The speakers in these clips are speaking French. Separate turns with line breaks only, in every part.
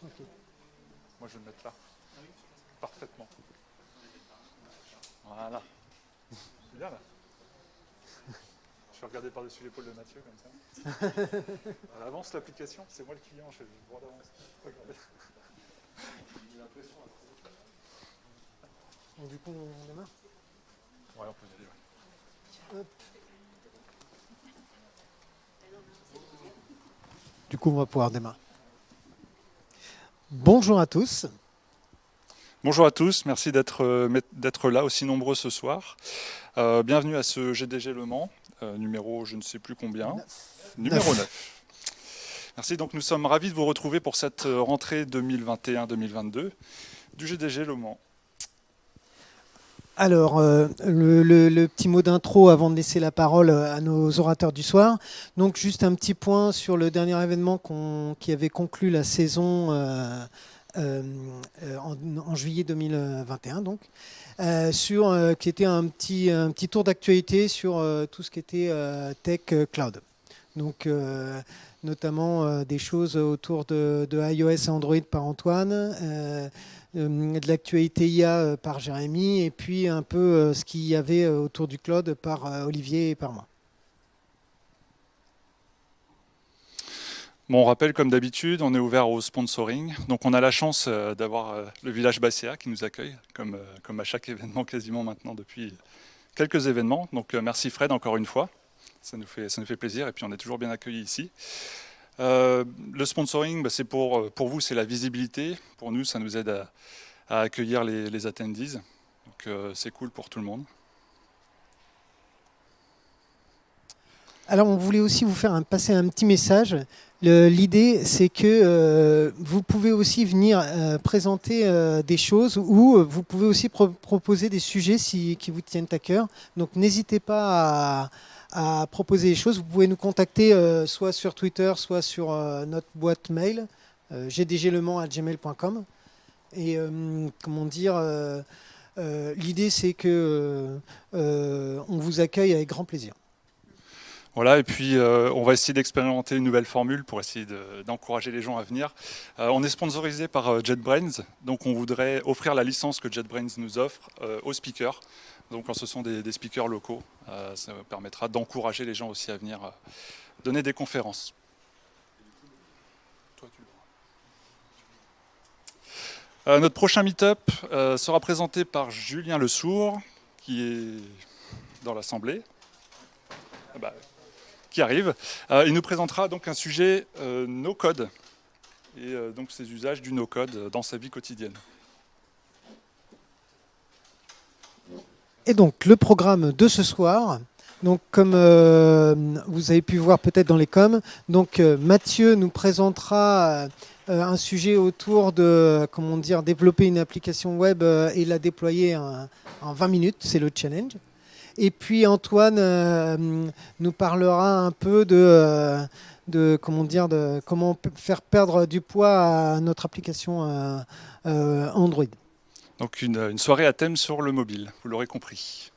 Ok.
Moi, je vais me mettre là. Parfaitement. Voilà. C'est bien, là. Je vais regarder par-dessus l'épaule de Mathieu, comme ça. Elle avance l'application, c'est moi le client, je fais le droit d'avance. Regardez. J'ai l'impression.
Donc, du coup, on démarre.
Ouais, on peut y aller, ouais.
Hop. Du coup, on va pouvoir démarrer. Bonjour à tous.
Bonjour à tous, merci d'être là aussi nombreux ce soir. Bienvenue à ce GDG Le Mans, numéro je ne sais plus combien, numéro 9. Merci, donc nous sommes ravis de vous retrouver pour cette rentrée 2021-2022 du GDG Le Mans.
Alors, le petit mot d'intro avant de laisser la parole à nos orateurs du soir. Donc, juste un petit point sur le dernier événement qui avait conclu la saison en juillet 2021, donc, qui était un petit tour d'actualité sur tout ce qui était tech cloud. Donc, notamment des choses autour de iOS et Android par Antoine, de l'actualité IA par Jérémy, et puis un peu ce qu'il y avait autour du cloud par Olivier et par moi.
Bon, on rappelle comme d'habitude, on est ouvert au sponsoring. Donc on a la chance d'avoir le village Basséa qui nous accueille, comme à chaque événement quasiment maintenant depuis quelques événements. Donc merci Fred encore une fois, ça nous fait plaisir et puis on est toujours bien accueillis ici. Le sponsoring, c'est pour vous, c'est la visibilité. Pour nous, ça nous aide à accueillir les attendees. Donc c'est cool pour tout le monde.
Alors, on voulait aussi vous faire passer un petit message. L'idée, c'est que vous pouvez aussi venir présenter des choses ou vous pouvez aussi proposer des sujets qui vous tiennent à cœur. Donc, n'hésitez pas à proposer des choses. Vous pouvez nous contacter soit sur Twitter, soit sur notre boîte mail, gdglemans@gmail.com. Et comment dire, l'idée, c'est que on vous accueille avec grand plaisir.
Voilà, et puis on va essayer d'expérimenter une nouvelle formule pour essayer d'encourager les gens à venir. On est sponsorisé par JetBrains, donc on voudrait offrir la licence que JetBrains nous offre aux speakers. Donc quand ce sont des speakers locaux, ça permettra d'encourager les gens aussi à venir donner des conférences. Notre prochain meet-up sera présenté par Julien Lesourd, qui est dans l'Assemblée. Qui arrive. Il nous présentera donc un sujet no-code et donc ses usages du no-code dans sa vie quotidienne.
Et donc le programme de ce soir, donc comme vous avez pu voir peut-être dans les coms, donc Mathieu nous présentera un sujet autour de comment dire développer une application web et la déployer en 20 minutes, c'est le challenge. Et puis Antoine nous parlera un peu de comment faire perdre du poids à notre application Android.
Donc une soirée à thème sur le mobile, vous l'aurez compris.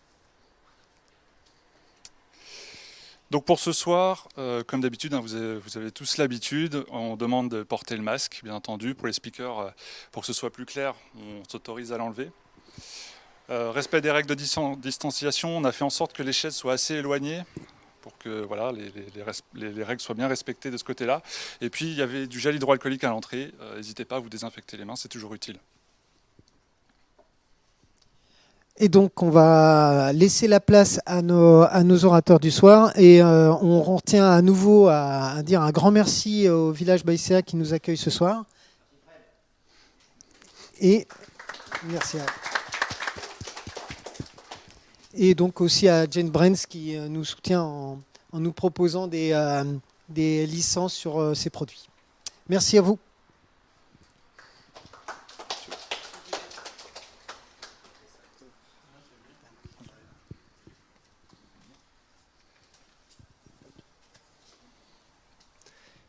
Donc pour ce soir, comme d'habitude, vous avez tous l'habitude, on demande de porter le masque, bien entendu. Pour les speakers, pour que ce soit plus clair, on s'autorise à l'enlever. Respect des règles de distanciation, on a fait en sorte que les chaises soient assez éloignées pour que voilà, les règles soient bien respectées de ce côté-là. Et puis il y avait du gel hydroalcoolique à l'entrée, n'hésitez pas à vous désinfecter les mains, c'est toujours utile.
Et donc on va laisser la place à nos orateurs du soir et on retient à nouveau à dire un grand merci au village Baïséa qui nous accueille ce soir. Et merci à Et donc aussi à JetBrains qui nous soutient en nous proposant des licences sur ces produits. Merci à vous.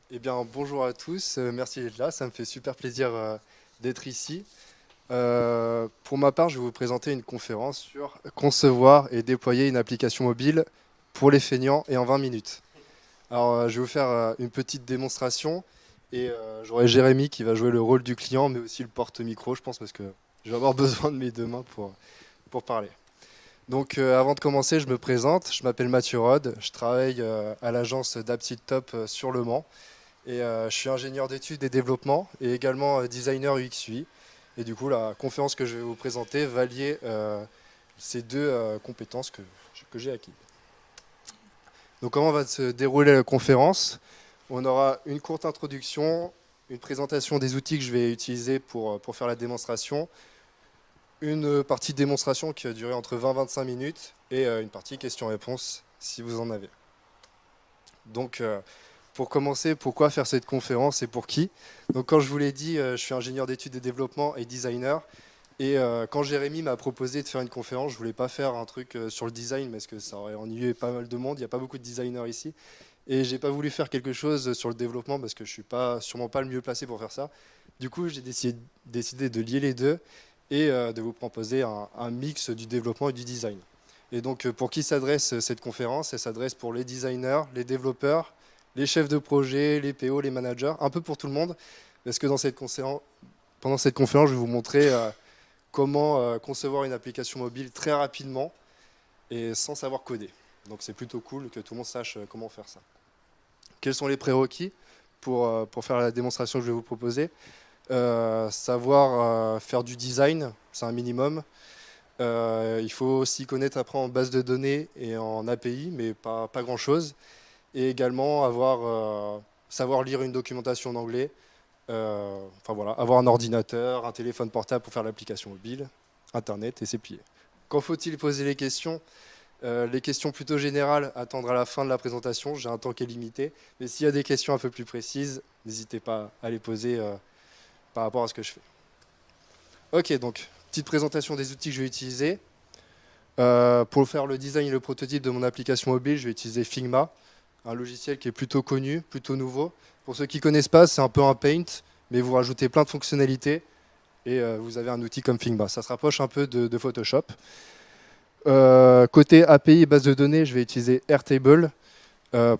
Eh bien, bonjour à tous, merci d'être là, ça me fait super plaisir d'être ici. Pour ma part, je vais vous présenter une conférence sur concevoir et déployer une application mobile pour les feignants et en 20 minutes. Alors, je vais vous faire une petite démonstration Et j'aurai Jérémy qui va jouer le rôle du client, mais aussi le porte-micro, je pense, parce que je vais avoir besoin de mes deux mains pour parler. Donc avant de commencer, je me présente. Je m'appelle Mathieu Rode. Je travaille à l'agence d'AppSiteTop sur Le Mans. Et je suis ingénieur d'études et développement et également designer UX UI. Et du coup, la conférence que je vais vous présenter va lier ces deux compétences que j'ai acquises. Donc comment va se dérouler la conférence? On aura une courte introduction, une présentation des outils que je vais utiliser pour faire la démonstration, une partie de démonstration qui va durer entre 20 et 25 minutes et une partie questions-réponses si vous en avez. Donc pour commencer, pourquoi faire cette conférence et pour qui? Donc comme je vous l'ai dit, je suis ingénieur d'études et développement et designer. Et quand Jérémy m'a proposé de faire une conférence, je voulais pas faire un truc sur le design parce que ça aurait ennuyé pas mal de monde. Il n'y a pas beaucoup de designers ici. Et j'ai pas voulu faire quelque chose sur le développement parce que je suis sûrement pas le mieux placé pour faire ça. Du coup, j'ai décidé de lier les deux et de vous proposer un mix du développement et du design. Et donc, pour qui s'adresse cette conférence? Elle s'adresse pour les designers, les développeurs, les chefs de projet, les PO, les managers, un peu pour tout le monde. Parce que pendant cette conférence, je vais vous montrer comment concevoir une application mobile très rapidement et sans savoir coder. Donc c'est plutôt cool que tout le monde sache comment faire ça. Quels sont les prérequis pour faire la démonstration que je vais vous proposer? Savoir faire du design, c'est un minimum. Il faut aussi connaître après en base de données et en API, mais pas grand-chose. Et également savoir lire une documentation en anglais. Enfin voilà, avoir un ordinateur, un téléphone portable pour faire l'application mobile, Internet et c'est plié. Quand faut-il poser les questions? Les questions plutôt générales, attendre à la fin de la présentation, j'ai un temps qui est limité. Mais s'il y a des questions un peu plus précises, n'hésitez pas à les poser par rapport à ce que je fais. Ok, donc petite présentation des outils que je vais utiliser. Pour faire le design et le prototype de mon application mobile, je vais utiliser Figma, un logiciel qui est plutôt connu, plutôt nouveau. Pour ceux qui ne connaissent pas, c'est un peu un Paint, mais vous rajoutez plein de fonctionnalités et vous avez un outil comme Figma. Ça se rapproche un peu de Photoshop. Côté API et base de données, je vais utiliser Airtable.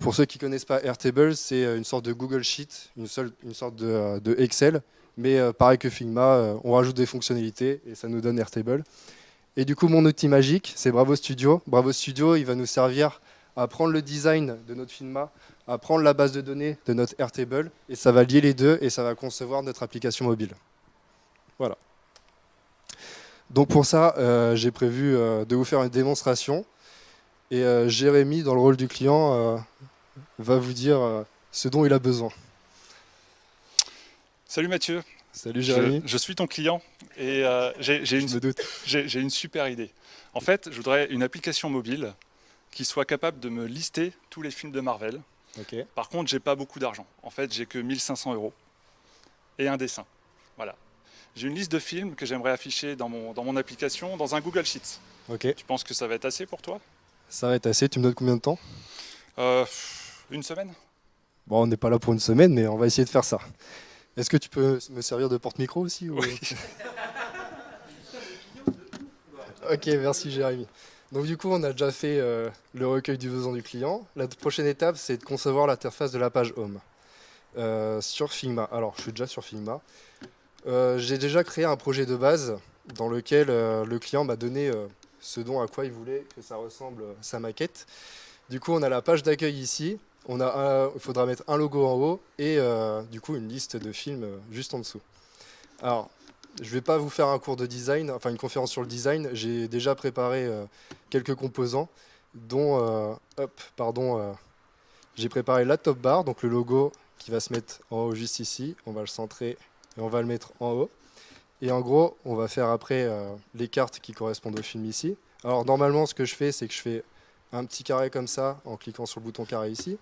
Pour ceux qui ne connaissent pas Airtable, c'est une sorte de Google Sheet, une sorte de Excel. Mais pareil que Figma, on rajoute des fonctionnalités et ça nous donne Airtable. Et du coup, mon outil magique, c'est Bravo Studio. Bravo Studio, il va nous servir à prendre le design de notre Figma, à prendre la base de données de notre Airtable, et ça va lier les deux et ça va concevoir notre application mobile. Voilà. Donc pour ça, j'ai prévu de vous faire une démonstration. Et Jérémy, dans le rôle du client, va vous dire ce dont il a besoin.
Salut Mathieu.
Salut Jérémy.
Je suis ton client et j'ai une super idée. En fait, je voudrais une application mobile qui soit capable de me lister tous les films de Marvel.
Okay.
Par contre, j'ai pas beaucoup d'argent. En fait, j'ai que 1 500 € et un dessin. Voilà. J'ai une liste de films que j'aimerais afficher dans mon application dans un Google Sheets.
Okay.
Tu penses que ça va être assez pour toi?
Ça va être assez. Tu me donnes combien de temps?
Une semaine.
Bon, on n'est pas là pour une semaine, mais on va essayer de faire ça. Est-ce que tu peux me servir de porte-micro aussi ou...
Oui.
Ok, merci Jérémy. Donc du coup, on a déjà fait le recueil du besoin du client. La prochaine étape, c'est de concevoir l'interface de la page Home sur Figma. Alors, je suis déjà sur Figma. J'ai déjà créé un projet de base dans lequel le client m'a donné ce dont à quoi il voulait que ça ressemble sa maquette. Du coup, on a la page d'accueil ici. Il faudra mettre un logo en haut et du coup une liste de films juste en dessous. Alors, je ne vais pas vous faire un cours de design, enfin une conférence sur le design. J'ai déjà préparé quelques composants, dont, j'ai préparé la top bar, donc le logo qui va se mettre en haut juste ici. On va le centrer et on va le mettre en haut. Et en gros, on va faire après les cartes qui correspondent au film ici. Alors normalement, ce que je fais, c'est que je fais un petit carré comme ça en cliquant sur le bouton carré ici.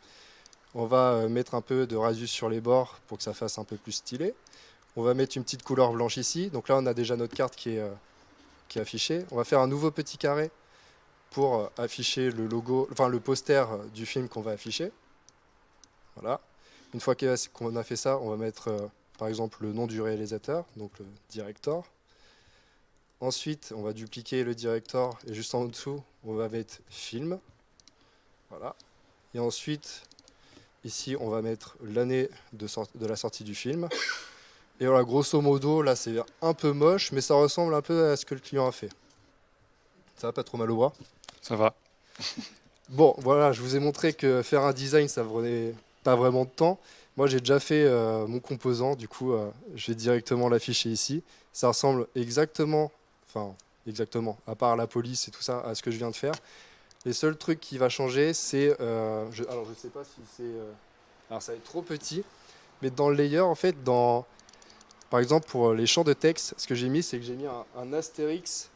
On va mettre un peu de radius sur les bords pour que ça fasse un peu plus stylé. On va mettre une petite couleur blanche ici. Donc là, on a déjà notre carte qui est affichée. On va faire un nouveau petit carré pour afficher le logo, enfin le poster du film qu'on va afficher. Voilà. Une fois qu'on a fait ça, on va mettre par exemple le nom du réalisateur, donc le director. Ensuite, on va dupliquer le director et juste en dessous, on va mettre film. Voilà. Et ensuite, ici, on va mettre l'année de la sortie du film. Et voilà, grosso modo, là, c'est un peu moche, mais ça ressemble un peu à ce que le client a fait. Ça va pas trop mal au bras?
Ça va.
Bon, voilà, je vous ai montré que faire un design, ça prenait pas vraiment de temps. Moi, j'ai déjà fait mon composant, du coup, je vais directement l'afficher ici. Ça ressemble exactement, enfin, exactement, à part la police et tout ça, à ce que je viens de faire. Les seuls trucs qui va changer, c'est, alors je sais pas si c'est, alors ça va être trop petit, mais dans le layer, en fait, par exemple, pour les champs de texte, ce que j'ai mis, c'est que j'ai mis un astérix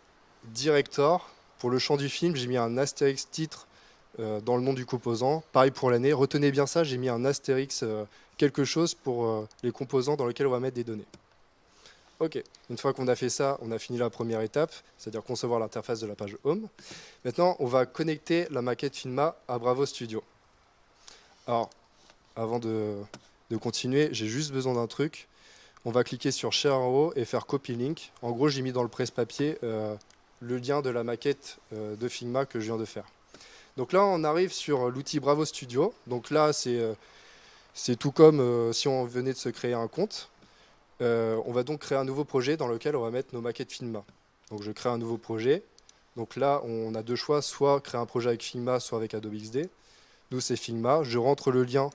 director. Pour le champ du film, j'ai mis un astérix titre dans le nom du composant. Pareil pour l'année. Retenez bien ça, j'ai mis un astérix quelque chose pour les composants dans lesquels on va mettre des données. Ok, une fois qu'on a fait ça, on a fini la première étape, c'est-à-dire concevoir l'interface de la page Home. Maintenant, on va connecter la maquette Figma à Bravo Studio. Alors, avant de continuer, j'ai juste besoin d'un truc. On va cliquer sur Share en haut et faire Copy Link. En gros, j'ai mis dans le presse-papier le lien de la maquette de Figma que je viens de faire. Donc là, on arrive sur l'outil Bravo Studio. Donc là, c'est tout comme si on venait de se créer un compte. On va donc créer un nouveau projet dans lequel on va mettre nos maquettes Figma. Donc je crée un nouveau projet. Donc là, on a deux choix, soit créer un projet avec Figma, soit avec Adobe XD. Nous, c'est Figma. Je rentre le lien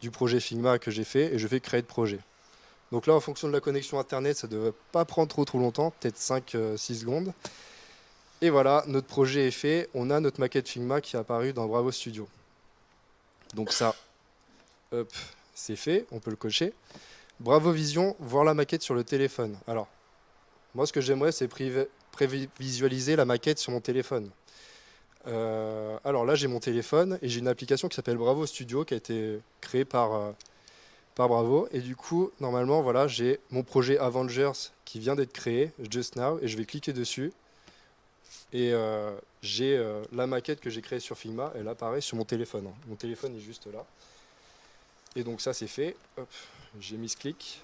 du projet Figma que j'ai fait et je fais créer de projet. Donc là, en fonction de la connexion Internet, ça ne devrait pas prendre trop longtemps, peut-être 5-6 secondes. Et voilà, notre projet est fait. On a notre maquette Figma qui est apparue dans Bravo Studio. Donc ça, hop, c'est fait, on peut le cocher. Bravo Vision, voir la maquette sur le téléphone. Alors, moi, ce que j'aimerais, c'est prévisualiser la maquette sur mon téléphone. Alors là, j'ai mon téléphone et j'ai une application qui s'appelle Bravo Studio qui a été créée par Bravo. Et du coup, normalement, voilà, j'ai mon projet Avengers qui vient d'être créé, Just Now, et je vais cliquer dessus. Et j'ai la maquette que j'ai créée sur Figma, elle apparaît sur mon téléphone. Mon téléphone est juste là. Et donc ça, c'est fait. Hop, j'ai mis ce clic.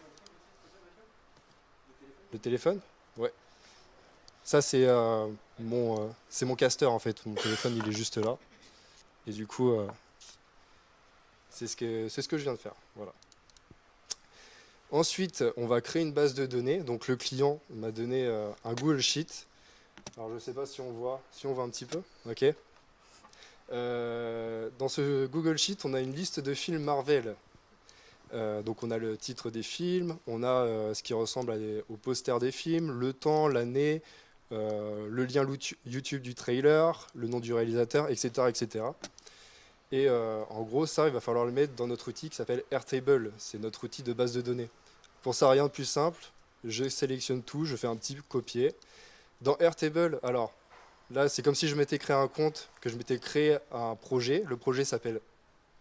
Le téléphone? Ouais. Ça, c'est mon caster, en fait. Mon téléphone, il est juste là. Et du coup, c'est ce que je viens de faire. Voilà. Ensuite, on va créer une base de données. Donc le client m'a donné un Google Sheet. Alors je ne sais pas si on voit un petit peu. Ok. Dans ce Google Sheet, on a une liste de films Marvel. Donc on a le titre des films, on a ce qui ressemble au poster des films, le temps, l'année, le lien YouTube du trailer, le nom du réalisateur, etc. etc. Et en gros, ça, il va falloir le mettre dans notre outil qui s'appelle Airtable. C'est notre outil de base de données. Pour ça, rien de plus simple. Je sélectionne tout, je fais un petit copier. Dans Airtable, alors là, c'est comme si je m'étais créé un compte, que je m'étais créé un projet. Le projet s'appelle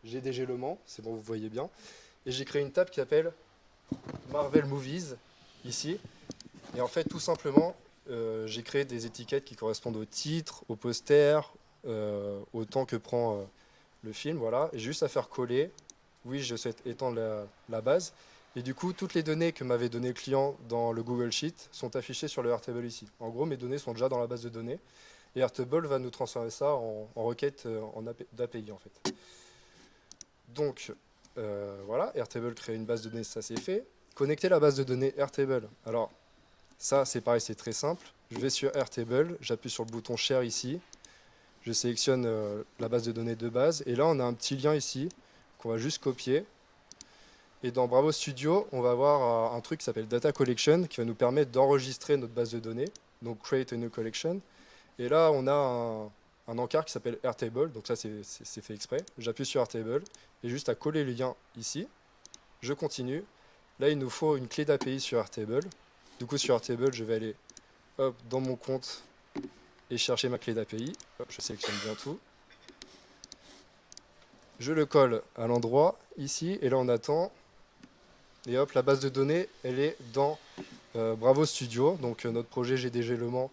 GDG Le Mans, c'est bon, vous voyez bien. Et j'ai créé une table qui s'appelle Marvel Movies, ici. Et en fait, tout simplement, j'ai créé des étiquettes qui correspondent au titre, au poster, au temps que prend le film. Voilà. Et juste à faire coller. Oui, je souhaite étendre la base. Et du coup, toutes les données que m'avait donné le client dans le Google Sheet sont affichées sur le Airtable ici. En gros, mes données sont déjà dans la base de données. Et Airtable va nous transformer ça en requête d'API, en fait. Donc, voilà, Airtable crée une base de données, ça c'est fait. Connecter la base de données Airtable. Alors, ça c'est pareil, c'est très simple. Je vais sur Airtable, j'appuie sur le bouton Share ici. Je sélectionne la base de données de base. Et là, on a un petit lien ici qu'on va juste copier. Et dans Bravo Studio, on va avoir un truc qui s'appelle Data Collection qui va nous permettre d'enregistrer notre base de données. Donc, Create a New Collection. Et là, on a un encart qui s'appelle Airtable. Donc ça, c'est fait exprès. J'appuie sur Airtable et juste à coller le lien ici. Je continue. Là, il nous faut une clé d'API sur Airtable. Du coup, sur Airtable, je vais aller hop, dans mon compte et chercher ma clé d'API. Je sélectionne bien tout. Je le colle à l'endroit ici. Et là, on attend. Et hop, la base de données, elle est dans Bravo Studio. Donc notre projet GDG Le Mans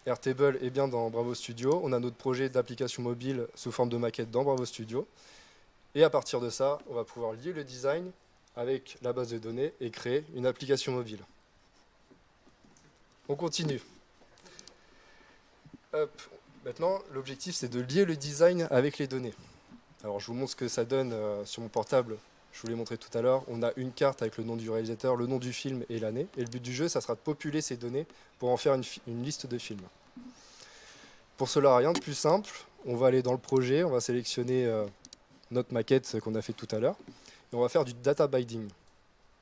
Airtable est bien dans Bravo Studio. On a notre projet d'application mobile sous forme de maquette dans Bravo Studio. Et à partir de ça, on va pouvoir lier le design avec la base de données et créer une application mobile. On continue. Hop. Maintenant, l'objectif, c'est de lier le design avec les données. Alors je vous montre ce que ça donne sur mon portable. Je vous l'ai montré tout à l'heure. On a une carte avec le nom du réalisateur, le nom du film et l'année. Et le but du jeu, ça sera de populer ces données pour en faire une liste de films. Pour cela, rien de plus simple. On va aller dans le projet, on va sélectionner notre maquette qu'on a fait tout à l'heure. Et on va faire du data binding.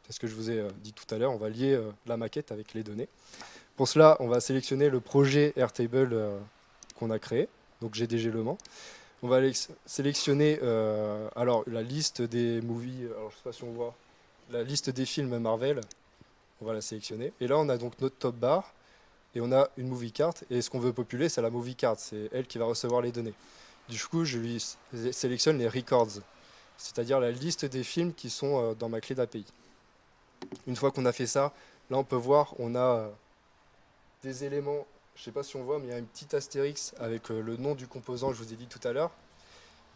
C'est ce que je vous ai dit tout à l'heure. On va lier la maquette avec les données. Pour cela, on va sélectionner le projet Airtable qu'on a créé. Donc GDG Le Mans. On va sélectionner alors, la liste des movies, alors je ne sais pas si on voit, la liste des films Marvel, on va la sélectionner. Et là, on a donc notre top bar et on a une movie card. Et ce qu'on veut populer, c'est la movie card, c'est elle qui va recevoir les données. Du coup, je lui sélectionne les records, c'est-à-dire la liste des films qui sont dans ma clé d'API. Une fois qu'on a fait ça, là, on peut voir, on a des éléments. Je ne sais pas si on voit, mais il y a une petite astérix avec le nom du composant que je vous ai dit tout à l'heure.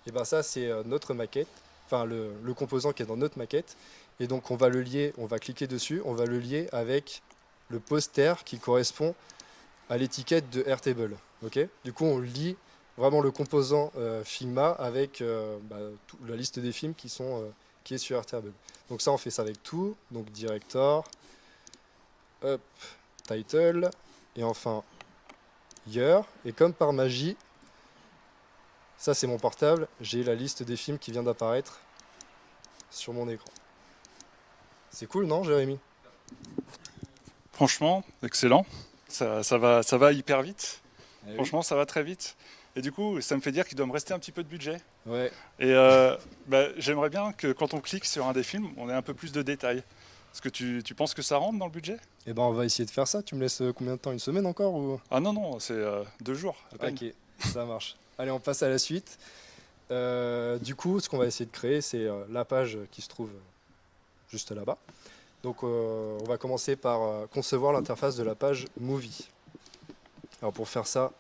Et bien ça, c'est notre maquette, enfin le composant qui est dans notre maquette. Et donc on va le lier, on va cliquer dessus, on va le lier avec le poster qui correspond à l'étiquette de Airtable. Okay, du coup, on lie vraiment le composant Figma avec la liste des films qui est sur Airtable. Donc ça, on fait ça avec tout. Donc director, up, title, et enfin year, et comme par magie, ça c'est mon portable, j'ai la liste des films qui vient d'apparaître sur mon écran. C'est cool, non, Jérémy?
Franchement, excellent. Ça va hyper vite.
Eh oui.
Franchement, ça va très vite. Et du coup, ça me fait dire qu'il doit me rester un petit peu de budget.
Ouais.
Et j'aimerais bien que quand on clique sur un des films, on ait un peu plus de détails. Est-ce que tu penses que ça rentre dans le budget?
Eh ben on va essayer de faire ça. Tu me laisses combien de temps? Une semaine encore ou...
Ah non, non, c'est 2 jours à peine.
Ok, ça marche. Allez, on passe à la suite. Du coup, ce qu'on va essayer de créer, c'est la page qui se trouve juste là-bas. Donc, on va commencer par concevoir l'interface de la page Movie. Alors, pour faire ça,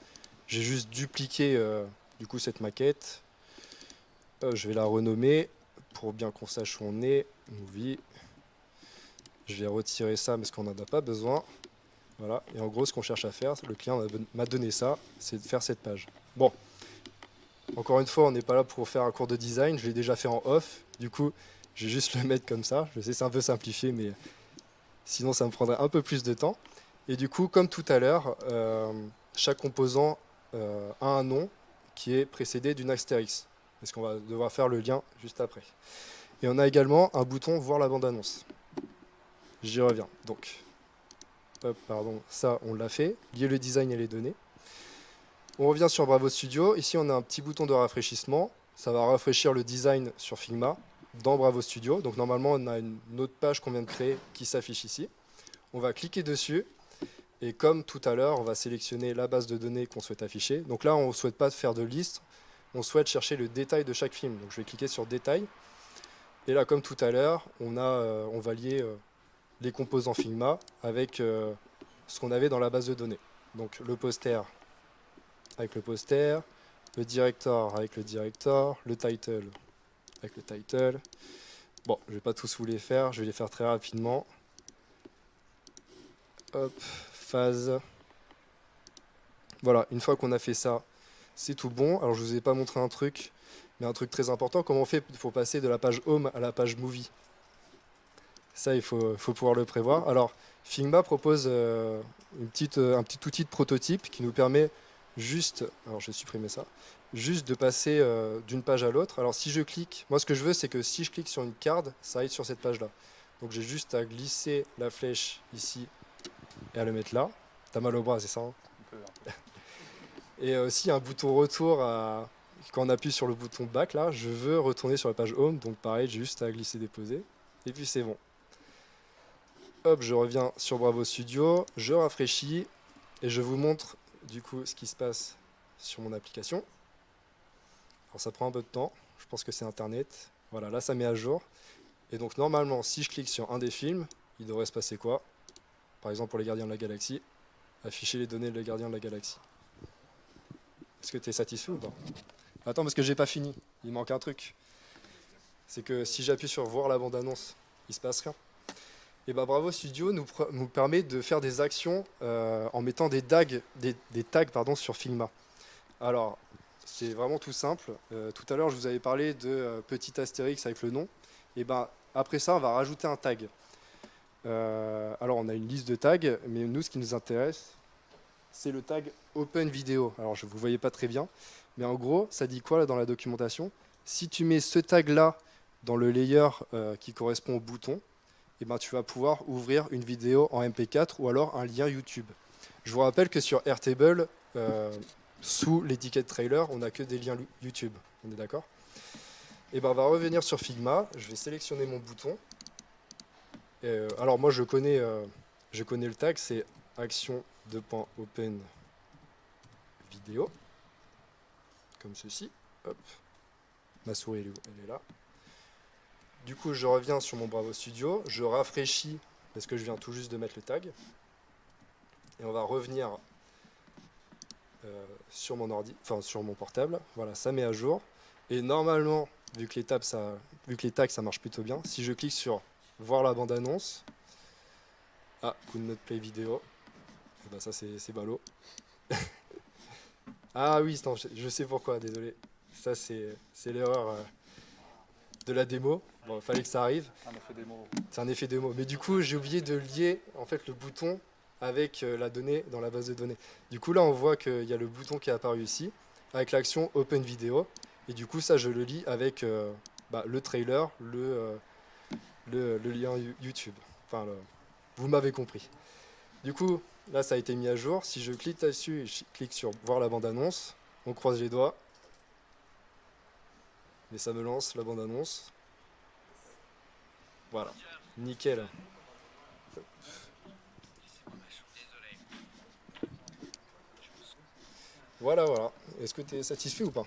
j'ai juste dupliqué du coup cette maquette. Je vais la renommer pour bien qu'on sache où on est. Movie. Je vais retirer ça parce qu'on n'en a pas besoin. Voilà. Et en gros, ce qu'on cherche à faire, le client m'a donné ça, c'est de faire cette page. Bon. Encore une fois, on n'est pas là pour faire un cours de design. Je l'ai déjà fait en off. Du coup, je vais juste le mettre comme ça. Je sais, c'est un peu simplifié, mais sinon, ça me prendrait un peu plus de temps. Et du coup, comme tout à l'heure, chaque composant a un nom qui est précédé d'une astérix. Parce qu'on va devoir faire le lien juste après. Et on a également un bouton voir la bande-annonce. J'y reviens. Donc, hop, pardon, ça, on l'a fait. Lier le design et les données. On revient sur Bravo Studio. Ici, on a un petit bouton de rafraîchissement. Ça va rafraîchir le design sur Figma dans Bravo Studio. Donc, normalement, on a une autre page qu'on vient de créer qui s'affiche ici. On va cliquer dessus. Et comme tout à l'heure, on va sélectionner la base de données qu'on souhaite afficher. Donc là, on ne souhaite pas faire de liste. On souhaite chercher le détail de chaque film. Donc, je vais cliquer sur Détail. Et là, comme tout à l'heure, on va lier les composants Figma avec ce qu'on avait dans la base de données. Donc le poster avec le poster, le director avec le director, le title avec le title. Bon, je ne vais pas tous vous les faire, je vais les faire très rapidement. Hop, phase. Voilà, une fois qu'on a fait ça, c'est tout bon. Alors je ne vous ai pas montré un truc, mais un truc très important, comment on fait pour passer de la page Home à la page Movie? Ça, il faut pouvoir le prévoir. Alors, Figma propose un petit outil de prototype qui nous permet juste, alors je vais supprimer ça, juste de passer d'une page à l'autre. Alors, si je clique, moi ce que je veux, c'est que si je clique sur une carte, ça aille sur cette page-là. Donc, j'ai juste à glisser la flèche ici et à le mettre là. T'as mal au bras, c'est ça, hein? Et aussi un bouton retour quand on appuie sur le bouton back là, je veux retourner sur la page home, donc pareil, j'ai juste à glisser déposer et puis c'est bon. Hop, je reviens sur Bravo Studio, je rafraîchis et je vous montre du coup ce qui se passe sur mon application. Alors ça prend un peu de temps, je pense que c'est internet. Voilà, là ça met à jour. Et donc normalement, si je clique sur un des films, il devrait se passer quoi? Par exemple pour les Gardiens de la Galaxie, afficher les données des Gardiens de la Galaxie. Est-ce que tu es satisfait ou pas? Attends, parce que j'ai pas fini, il manque un truc. C'est que si j'appuie sur voir la bande-annonce, il se passe rien. Et bah Bravo Studio nous permet de faire des actions en mettant des tags sur Figma. Alors, c'est vraiment tout simple. Tout à l'heure, je vous avais parlé de petit astérix avec le nom. Et ben, après ça, on va rajouter un tag. Alors, on a une liste de tags, mais nous, ce qui nous intéresse, c'est le tag Open Video. Alors, je ne vous voyez pas très bien, mais en gros, ça dit quoi là, dans la documentation? Si tu mets ce tag-là dans le layer qui correspond au bouton, et ben, tu vas pouvoir ouvrir une vidéo en MP4 ou alors un lien YouTube. Je vous rappelle que sur Airtable, sous l'étiquette trailer, on n'a que des liens YouTube. On est d'accord? Et ben, on va revenir sur Figma. Je vais sélectionner mon bouton. Alors moi, je connais le tag, c'est action .open vidéo, comme ceci. Hop. Ma souris, elle est là. Du coup, je reviens sur mon Bravo Studio, je rafraîchis parce que je viens tout juste de mettre le tag. Et on va revenir sur mon ordi, enfin sur mon portable. Voilà, ça met à jour. Et normalement, vu que les tags ça marche plutôt bien, si je clique sur voir la bande-annonce, coup de note play vidéo, et ben ça c'est ballot. Ah oui, non, je sais pourquoi, désolé. Ça c'est l'erreur de la démo. Bon, fallait que ça arrive.
Un effet démo.
C'est un effet démo. Mais du coup, j'ai oublié de lier en fait le bouton avec la donnée dans la base de données. Du coup, là, on voit qu'il y a le bouton qui est apparu ici, avec l'action Open Video. Et du coup, ça, je le lie avec le trailer, le lien YouTube. Enfin, vous m'avez compris. Du coup, là, ça a été mis à jour. Si je clique là-dessus et je clique sur voir la bande-annonce, on croise les doigts. Mais ça me lance la bande-annonce. Voilà, nickel. Voilà, voilà. Est-ce que tu es satisfait ou pas?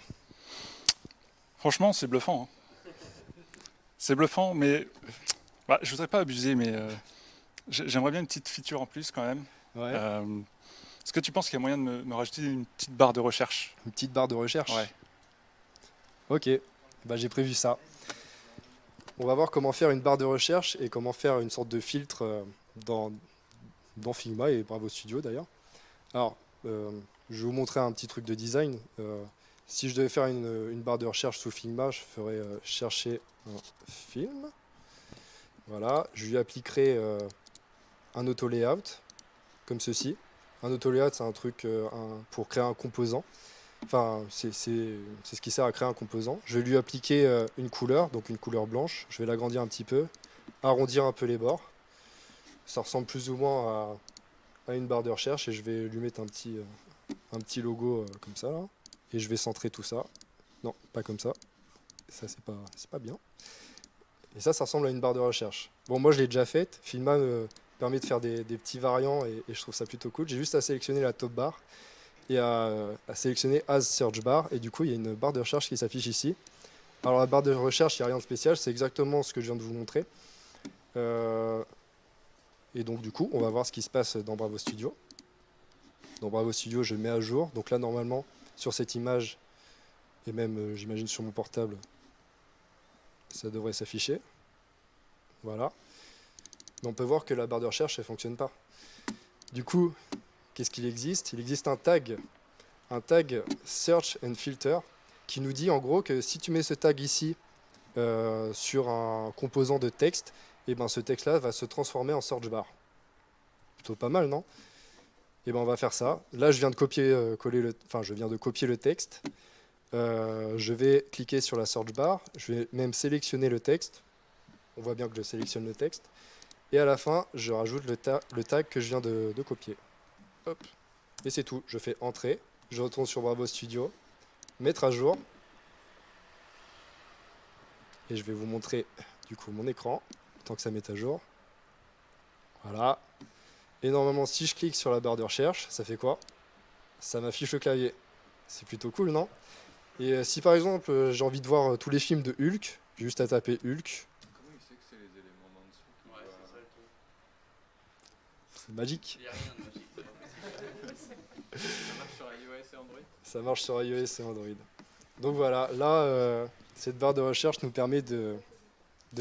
Franchement, c'est bluffant. Hein. C'est bluffant, mais je voudrais pas abuser, mais j'aimerais bien une petite feature en plus quand même.
Ouais.
Est-ce que tu penses qu'il y a moyen de me rajouter une petite barre de recherche?
Une petite barre de recherche?
Ouais.
Ok, j'ai prévu ça. On va voir comment faire une barre de recherche et comment faire une sorte de filtre dans Figma et Bravo Studio d'ailleurs. Alors, je vais vous montrer un petit truc de design. Si je devais faire une barre de recherche sous Figma, je ferais chercher un film. Voilà, je lui appliquerai un auto-layout, comme ceci. Un auto-layout, c'est un truc pour créer un composant. Enfin, c'est ce qui sert à créer un composant. Je vais lui appliquer une couleur, donc une couleur blanche. Je vais l'agrandir un petit peu, arrondir un peu les bords. Ça ressemble plus ou moins à une barre de recherche et je vais lui mettre un petit logo comme ça là. Et je vais centrer tout ça. Non, pas comme ça. Ça, c'est pas bien. Et ça ressemble à une barre de recherche. Bon, moi, je l'ai déjà faite. Figma me permet de faire des petits variants et je trouve ça plutôt cool. J'ai juste à sélectionner la top bar et à sélectionner As Search Bar. Et du coup, il y a une barre de recherche qui s'affiche ici. Alors, la barre de recherche, il n'y a rien de spécial. C'est exactement ce que je viens de vous montrer. Et donc, du coup, on va voir ce qui se passe dans Bravo Studio. Dans Bravo Studio, je mets à jour. Donc là, normalement, sur cette image, et même, j'imagine, sur mon portable, ça devrait s'afficher. Voilà. Mais on peut voir que la barre de recherche, elle ne fonctionne pas. Du coup, qu'est-ce qu'il existe? Il existe un tag Search and Filter, qui nous dit en gros que si tu mets ce tag ici sur un composant de texte, et ben ce texte-là va se transformer en search bar. Plutôt pas mal, non? Et ben on va faire ça. Là, je viens de copier le texte. Je vais cliquer sur la search bar. Je vais même sélectionner le texte. On voit bien que je sélectionne le texte. Et à la fin, je rajoute le tag que je viens de copier. Hop. Et c'est tout. Je fais Entrée. Je retourne sur Bravo Studio. Mettre à jour. Et je vais vous montrer du coup mon écran, tant que ça met à jour. Voilà. Et normalement, si je clique sur la barre de recherche, ça fait quoi? Ça m'affiche le clavier. C'est plutôt cool, non? Et si par exemple, j'ai envie de voir tous les films de Hulk, j'ai juste à taper Hulk.
Comment il sait que c'est les éléments d'en dessous qui
Ouais,
doivent-
c'est ça le truc.
C'est magique.
Il n'y a rien de magique. Ça marche sur iOS et Android.
Ça marche sur iOS et Android. Donc voilà, là, cette barre de recherche nous permet de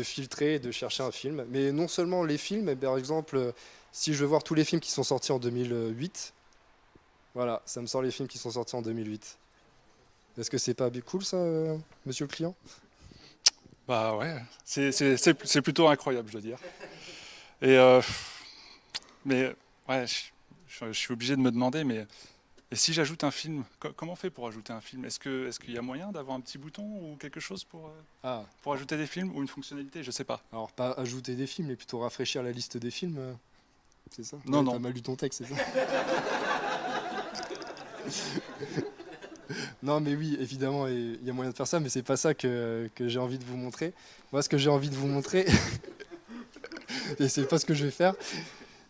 filtrer et de chercher un film. Mais non seulement les films, mais par exemple, si je veux voir tous les films qui sont sortis en 2008, voilà, ça me sort les films qui sont sortis en 2008. Est-ce que c'est pas cool ça, monsieur le client?
Bah ouais, c'est plutôt incroyable, je dois dire. Et mais ouais, je suis obligé de me demander, mais et si j'ajoute un film, comment on fait pour ajouter un film? Est-ce qu'il y a moyen d'avoir un petit bouton ou quelque chose
Ah,
pour ajouter des films ou une fonctionnalité? Je sais pas.
alors pas ajouter des films, mais plutôt rafraîchir la liste des films, c'est ça?
Non,
Ouais,
non.
t'as mal lu ton texte, c'est ça? Non, mais oui, évidemment, il y a moyen de faire ça, mais c'est pas ça que j'ai envie de vous montrer. Moi, ce que j'ai envie de vous montrer, et c'est pas ce que je vais faire,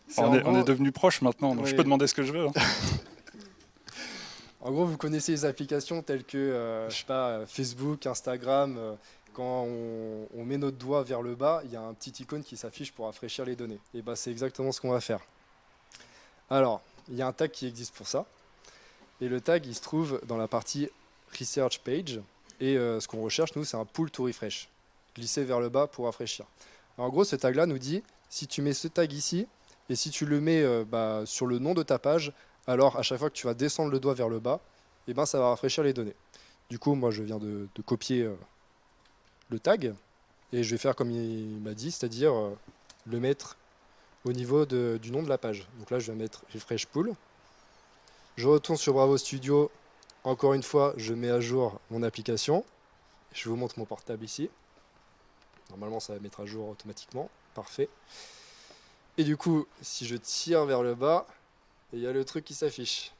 c'est en
On
gros,
est devenus proches maintenant, donc je
ouais.
peux demander ce que je veux, hein.
En gros, vous connaissez les applications telles que, je sais pas, Facebook, Instagram. Quand on met notre doigt vers le bas, il y a un petit icône qui s'affiche pour rafraîchir les données. Et ben, c'est exactement ce qu'on va faire. Alors, il y a un tag qui existe pour ça. Et le tag, il se trouve dans la partie Research Page. Et ce qu'on recherche, nous, c'est un pull to refresh. Glisser vers le bas pour rafraîchir. Alors, en gros, ce tag-là nous dit, si tu mets ce tag ici, et si tu le mets sur le nom de ta page, alors à chaque fois que tu vas descendre le doigt vers le bas, et ben, ça va rafraîchir les données. Du coup, moi, je viens de copier le tag, et je vais faire comme il m'a dit, c'est-à-dire le mettre au niveau du nom de la page. Donc là, je vais mettre refresh pull. Je retourne sur Bravo Studio. Encore une fois, je mets à jour mon application. Je vous montre mon portable ici. Normalement, ça va mettre à jour automatiquement. Parfait. Et du coup, si je tire vers le bas, il y a le truc qui s'affiche.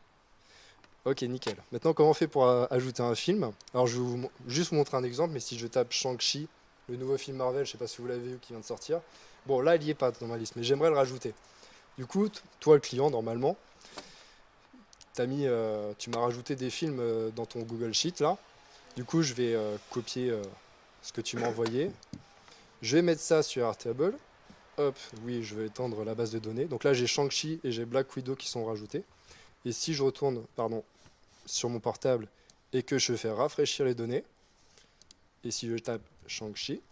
Ok, nickel. Maintenant, comment on fait pour ajouter un film? Alors, je vais juste vous montrer un exemple, mais si je tape Shang-Chi, le nouveau film Marvel, je ne sais pas si vous l'avez vu, qui vient de sortir. Bon, là, il n'y est pas dans ma liste, mais j'aimerais le rajouter. Du coup, toi, le client, normalement, tu m'as rajouté des films dans ton Google Sheet, là. Du coup, je vais copier ce que tu m'as envoyé. Je vais mettre ça sur Airtable. Hop, oui, je vais étendre la base de données. Donc là, j'ai Shang-Chi et j'ai Black Widow qui sont rajoutés. Et si je retourne, sur mon portable et que je fais rafraîchir les données, et si je tape Shang-Chi,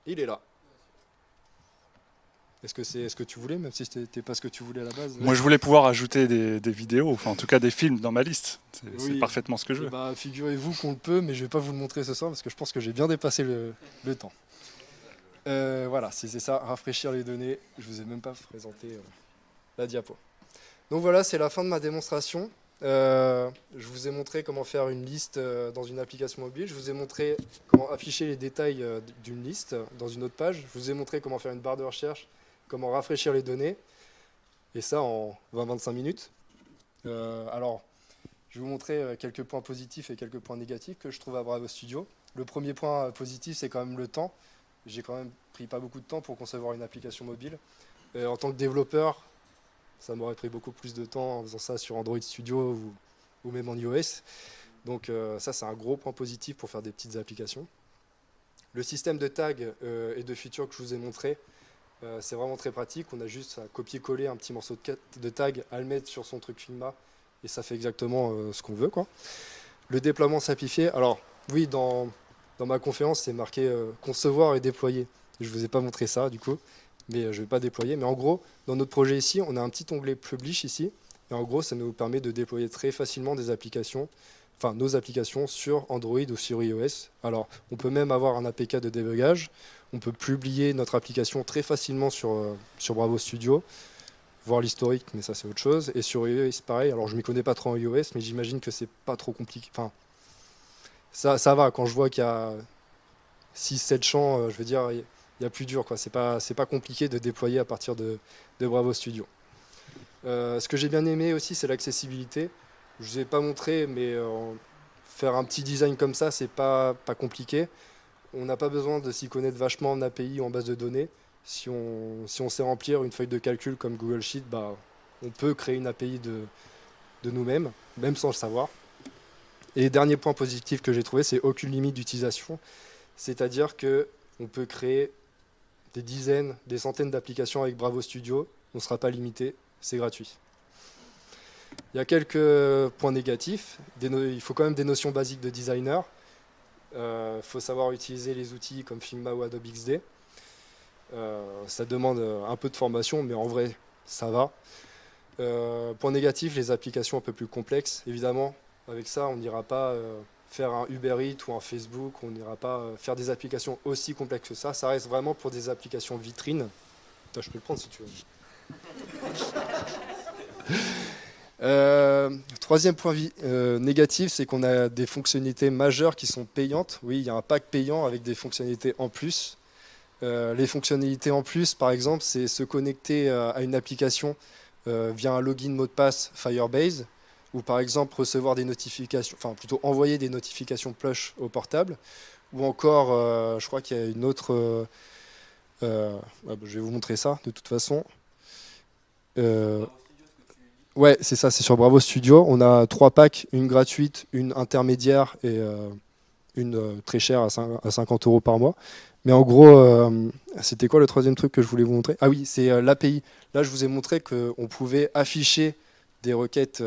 il est là. Est-ce que c'est ce que tu voulais, même si c'était pas ce que tu voulais à la base?
Moi, je voulais pouvoir ajouter des vidéos, enfin en tout cas des films dans ma liste. C'est
Oui.
parfaitement ce que je
Eh
veux.
ben, figurez-vous qu'on le peut, mais je vais pas vous le montrer ce soir parce que je pense que j'ai bien dépassé le temps. Voilà, c'est ça, rafraîchir les données. Je vous ai même pas présenté la diapo. Donc voilà, c'est la fin de ma démonstration. Je vous ai montré comment faire une liste dans une application mobile. Je vous ai montré comment afficher les détails d'une liste dans une autre page. Je vous ai montré comment faire une barre de recherche, comment rafraîchir les données. Et ça en 20-25 minutes. Alors, je vais vous montrer quelques points positifs et quelques points négatifs que je trouve à Bravo Studio. Le premier point positif, c'est quand même le temps. J'ai quand même pris pas beaucoup de temps pour concevoir une application mobile. En tant que développeur, ça m'aurait pris beaucoup plus de temps en faisant ça sur Android Studio ou même en iOS. Donc ça, c'est un gros point positif pour faire des petites applications. Le système de tags et de features que je vous ai montré, c'est vraiment très pratique. On a juste à copier-coller un petit morceau de tag, à le mettre sur son truc Figma, et ça fait exactement ce qu'on veut, quoi. Le déploiement simplifié. Alors, oui, dans ma conférence, c'est marqué concevoir et déployer. Je ne vous ai pas montré ça, du coup, mais je ne vais pas déployer. Mais en gros, dans notre projet ici, on a un petit onglet Publish ici. Et en gros, ça nous permet de déployer très facilement des applications, enfin nos applications sur Android ou sur iOS. Alors, on peut même avoir un APK de débugage. On peut publier notre application très facilement sur Bravo Studio, voir l'historique, mais ça c'est autre chose. Et sur iOS, pareil. Alors, je ne m'y connais pas trop en iOS, mais j'imagine que c'est pas trop compliqué. Enfin, ça va. Quand je vois qu'il y a 6-7 champs, je veux dire, il y a plus dur, quoi. C'est pas compliqué de déployer à partir de Bravo Studio. Ce que j'ai bien aimé aussi, c'est l'accessibilité. Je ne vous ai pas montré, mais faire un petit design comme ça, c'est pas compliqué. On n'a pas besoin de s'y connaître vachement en API ou en base de données. Si on sait remplir une feuille de calcul comme Google Sheet, bah, on peut créer une API de nous-mêmes, même sans le savoir. Et dernier point positif que j'ai trouvé, c'est aucune limite d'utilisation. C'est-à-dire qu'on peut créer des dizaines, des centaines d'applications avec Bravo Studio. On ne sera pas limité, c'est gratuit. Il y a quelques points négatifs. Il faut quand même des notions basiques de designer. Il faut savoir utiliser les outils comme Figma ou Adobe XD. Ça demande un peu de formation, mais en vrai, ça va. Point négatif, les applications un peu plus complexes. Évidemment, Avec ça, on n'ira pas faire un Uber Eats ou un Facebook, on n'ira pas faire des applications aussi complexes que ça. Ça reste vraiment pour des applications vitrines. Attends, je peux le prendre si tu veux. Troisième point négatif, c'est qu'on a des fonctionnalités majeures qui sont payantes. Oui, il y a un pack payant avec des fonctionnalités en plus. Les fonctionnalités en plus, par exemple, c'est se connecter à une application via un login mot de passe Firebase, ou par exemple recevoir des notifications, enfin plutôt envoyer des notifications push au portable, ou encore, je crois qu'il y a une autre, je vais vous montrer ça de toute façon. Ouais, c'est ça, c'est sur Bravo Studio. On a 3 packs, une gratuite, une intermédiaire et une très chère à 50 € par mois. Mais en gros, c'était quoi le troisième truc que je voulais vous montrer? Ah oui, c'est l'API. Là, je vous ai montré qu'on pouvait afficher des requêtes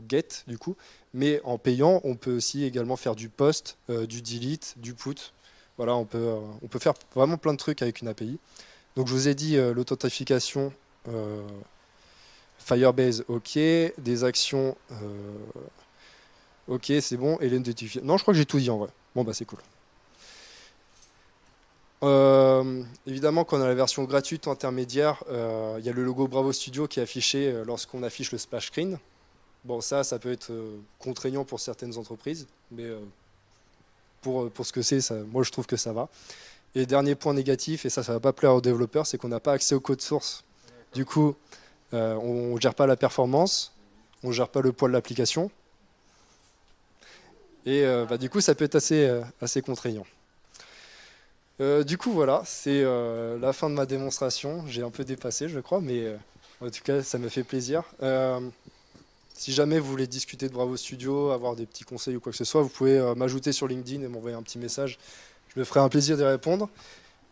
GET, du coup, mais en payant, on peut aussi également faire du POST, du delete, du put. Voilà, on peut faire vraiment plein de trucs avec une API. Donc, je vous ai dit l'authentification Firebase, OK. Des actions, OK, c'est bon. Et les notifications. Non, je crois que j'ai tout dit en vrai. Bon, bah, c'est cool. Évidemment, quand on a la version gratuite ou intermédiaire, il y a le logo Bravo Studio qui est affiché lorsqu'on affiche le splash screen. Bon, ça peut être contraignant pour certaines entreprises, mais pour ce que c'est, moi je trouve que ça va. Et dernier point négatif, et ça va pas plaire aux développeurs, c'est qu'on n'a pas accès au code source. Du coup, on ne gère pas la performance, on ne gère pas le poids de l'application. Et du coup, ça peut être assez contraignant. Du coup, voilà, c'est la fin de ma démonstration. J'ai un peu dépassé, je crois, mais en tout cas, ça me fait plaisir. Si jamais vous voulez discuter de Bravo Studio, avoir des petits conseils ou quoi que ce soit, vous pouvez m'ajouter sur LinkedIn et m'envoyer un petit message. Je me ferai un plaisir d'y répondre.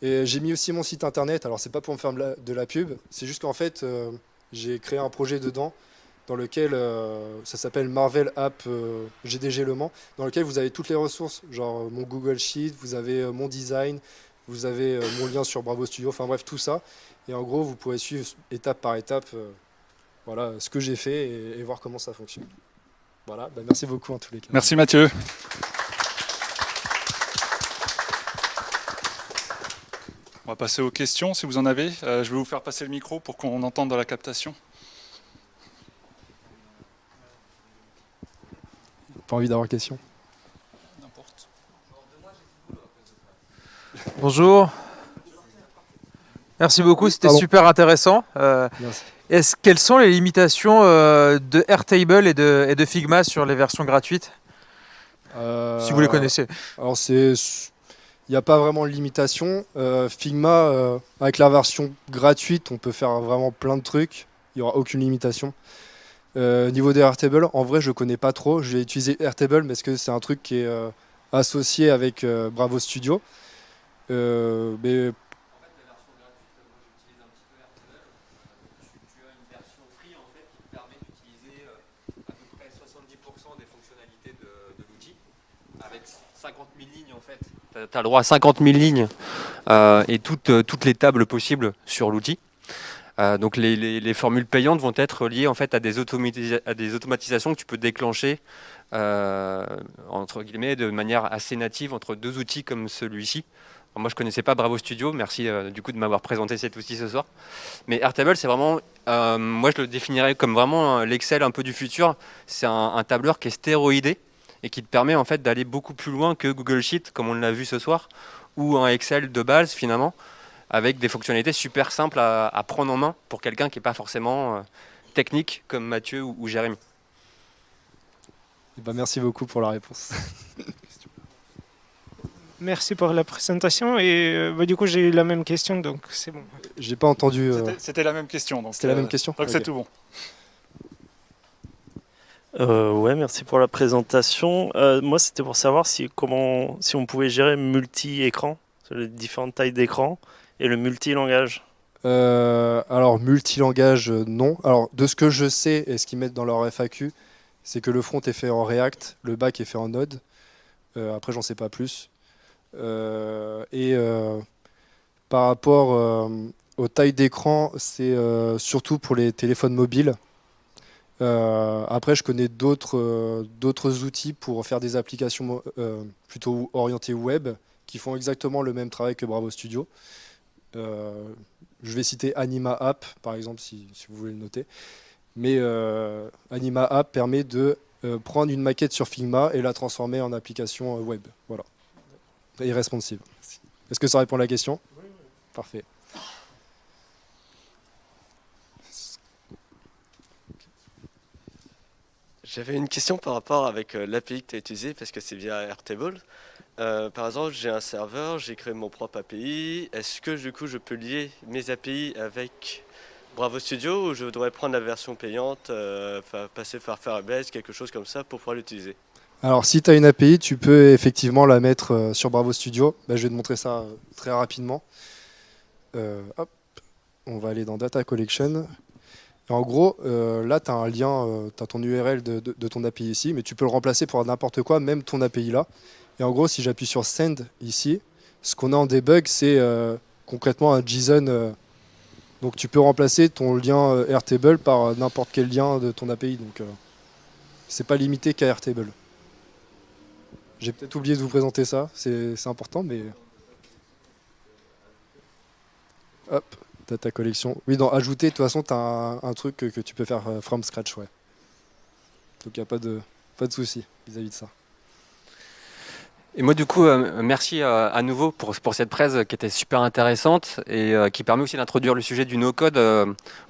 Et j'ai mis aussi mon site internet. Alors, c'est pas pour me faire de la pub, c'est juste qu'en fait, j'ai créé un projet dedans dans lequel ça s'appelle Marvel App GDG Le Mans, dans lequel vous avez toutes les ressources, genre mon Google Sheet, vous avez mon design, vous avez mon lien sur Bravo Studio, enfin bref, tout ça. Et en gros, vous pourrez suivre étape par étape voilà, ce que j'ai fait et voir comment ça fonctionne. Voilà, merci beaucoup en tous les cas.
Merci Mathieu. On va passer aux questions si vous en avez. Je vais vous faire passer le micro pour qu'on entende dans la captation.
Pas envie d'avoir question.
N'importe.
Bonjour. Merci beaucoup, c'était super intéressant. Quelles sont les limitations de Airtable et de Figma sur les versions gratuites, si vous les connaissez?
Alors, il n'y a pas vraiment de limitation. Figma, avec la version gratuite, on peut faire vraiment plein de trucs. Il n'y aura aucune limitation. Niveau des Airtable, en vrai, je ne connais pas trop. J'ai utilisé Airtable parce que c'est un truc qui est associé avec Bravo Studio. Mais
avec 50 000 lignes en fait. Tu as le droit à 50 000 lignes et toutes les tables possibles sur l'outil. Donc les formules payantes vont être liées en fait à des automatisations que tu peux déclencher entre guillemets de manière assez native entre deux outils comme celui-ci. Alors moi je connaissais pas Bravo Studio, merci du coup de m'avoir présenté cet outil ce soir. Mais Airtable c'est vraiment, moi je le définirais comme vraiment l'Excel un peu du futur. C'est un tableur qui est stéroïdé et qui te permet en fait d'aller beaucoup plus loin que Google Sheet comme on l'a vu ce soir ou un Excel de base finalement, avec des fonctionnalités super simples à prendre en main pour quelqu'un qui n'est pas forcément technique comme Mathieu ou Jérémy.
Merci beaucoup pour la réponse.
Merci pour la présentation et du coup j'ai eu la même question donc c'est bon.
J'ai pas entendu.
C'était la même question.
C'était la même question.
Donc c'est tout bon.
Ouais, merci pour la présentation. Moi, c'était pour savoir si on pouvait gérer multi-écran, les différentes tailles d'écran et le multilangage.
Alors, multilangage, non. Alors, de ce que je sais et ce qu'ils mettent dans leur FAQ, c'est que le front est fait en React, le back est fait en Node. Après, j'en sais pas plus. Par rapport aux tailles d'écran, c'est surtout pour les téléphones mobiles. Après, je connais d'autres outils pour faire des applications plutôt orientées web qui font exactement le même travail que Bravo Studio. Je vais citer Anima App, par exemple, si vous voulez le noter. Mais Anima App permet de prendre une maquette sur Figma et la transformer en application web. Voilà. Et responsive. Est-ce que ça répond à la question? Oui. Parfait.
J'avais une question par rapport avec l'API que tu as utilisée, parce que c'est via Airtable. Par exemple, j'ai un serveur, j'ai créé mon propre API. Est-ce que du coup, je peux lier mes API avec Bravo Studio ou je devrais prendre la version payante, passer par Firebase, quelque chose comme ça pour pouvoir l'utiliser?
Alors, si tu as une API, tu peux effectivement la mettre sur Bravo Studio. Je vais te montrer ça très rapidement. Hop, on va aller dans Data Collection. Et en gros, là, tu as un lien, tu as ton URL de ton API ici, mais tu peux le remplacer pour n'importe quoi, même ton API là. Et en gros, si j'appuie sur Send ici, ce qu'on a en debug, c'est concrètement un JSON. Donc tu peux remplacer ton lien Airtable par n'importe quel lien de ton API. Donc c'est pas limité qu'à Airtable. J'ai peut-être oublié de vous présenter ça, c'est important, mais... Hop, data collection. Oui, dans ajouter, de toute façon, tu as un truc que tu peux faire from scratch, ouais. Donc il n'y a pas de souci vis-à-vis de ça.
Et moi, du coup, merci à nouveau pour cette presse qui était super intéressante et qui permet aussi d'introduire le sujet du no-code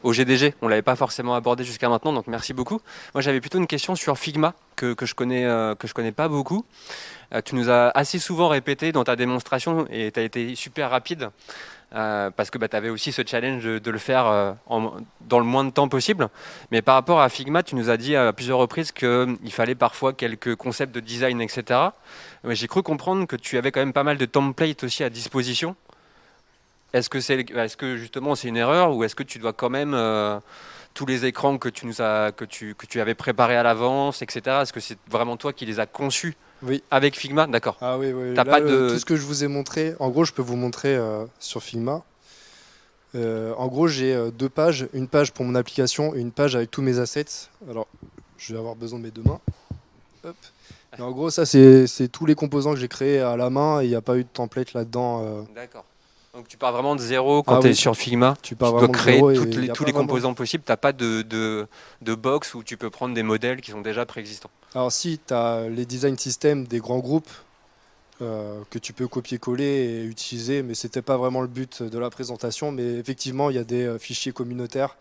au GDG. On ne l'avait pas forcément abordé jusqu'à maintenant, donc merci beaucoup. Moi, j'avais plutôt une question sur Figma que je connais pas beaucoup. Tu nous as assez souvent répété dans ta démonstration et tu as été super rapide. Parce que tu avais aussi ce challenge de le faire dans le moins de temps possible. Mais par rapport à Figma, tu nous as dit à plusieurs reprises qu'il fallait parfois quelques concepts de design, etc. Mais j'ai cru comprendre que tu avais quand même pas mal de templates aussi à disposition. Est-ce que justement c'est une erreur ou est-ce que tu dois quand même tous les écrans que tu avais préparés à l'avance, etc. Est-ce que c'est vraiment toi qui les as conçus?
Oui.
Avec Figma, d'accord.
Ah oui, oui.
T'as
Là,
pas de...
tout ce que je vous ai montré, en gros, je peux vous montrer sur Figma. En gros, j'ai deux pages, une page pour mon application et une page avec tous mes assets. Alors, je vais avoir besoin de mes deux mains. Hop. Et en gros, ça, c'est tous les composants que j'ai créés à la main et il n'y a pas eu de template là-dedans.
D'accord. Donc tu pars vraiment de zéro quand tu es sur Figma.
Tu
dois créer tous les composants possibles. Tu n'as pas de box où tu peux prendre des modèles qui sont déjà préexistants.
Alors si, tu as les design systems des grands groupes que tu peux copier-coller et utiliser, mais ce n'était pas vraiment le but de la présentation. Mais effectivement, il y a des fichiers communautaires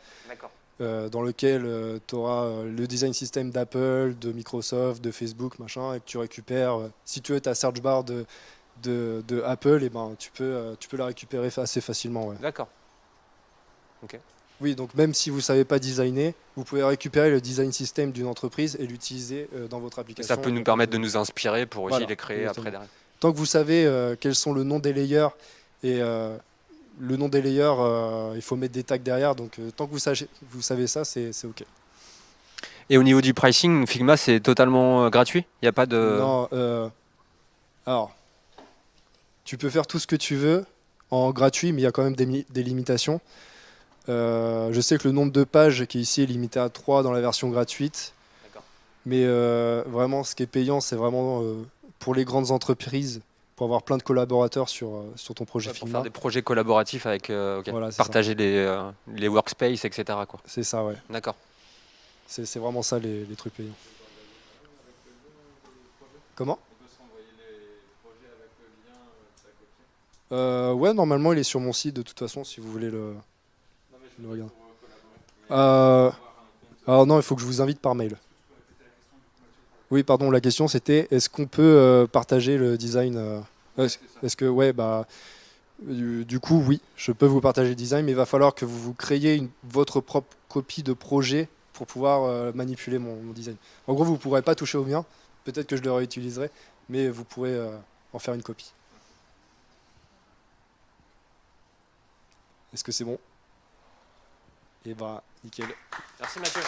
dans lesquels tu auras le design system d'Apple, de Microsoft, de Facebook, machin, et que tu récupères. Si tu veux ta search bar de Apple, et ben, tu peux la récupérer assez facilement. Ouais.
D'accord. Ok.
Oui, donc même si vous ne savez pas designer, vous pouvez récupérer le design system d'une entreprise et l'utiliser dans votre application.
Ça peut nous permettre de nous inspirer pour aussi les créer
exactement.
après derrière.
Tant que vous savez quels sont le nom des layers et le nom des layers, il faut mettre des tags derrière. Donc tant que vous savez ça, c'est OK.
Et au niveau du pricing, Figma, c'est totalement gratuit? Il n'y a pas de...
Non, alors, tu peux faire tout ce que tu veux en gratuit, mais il y a quand même des limitations. Je sais que le nombre de pages qui est ici est limité à 3 dans la version gratuite. Mais vraiment, ce qui est payant, c'est vraiment pour les grandes entreprises, pour avoir plein de collaborateurs sur ton projet Figma.
Pour faire des projets collaboratifs avec
voilà,
partager les workspaces, etc.
C'est ça, ouais.
D'accord.
C'est vraiment ça les trucs payants. Comment? Ouais, normalement, il est sur mon site de toute façon, si vous voulez le regarder. Alors non, il faut que je vous invite par mail. Oui, pardon, la question c'était est-ce qu'on peut partager le design Est-ce que, ouais, bah, du coup, oui, je peux vous partager le design, mais il va falloir que vous créiez votre propre copie de projet pour pouvoir manipuler mon design. En gros, vous ne pourrez pas toucher au mien, peut-être que je le réutiliserai, mais vous pourrez en faire une copie. Est-ce que c'est bon? Et bah, nickel.
Merci Mathieu.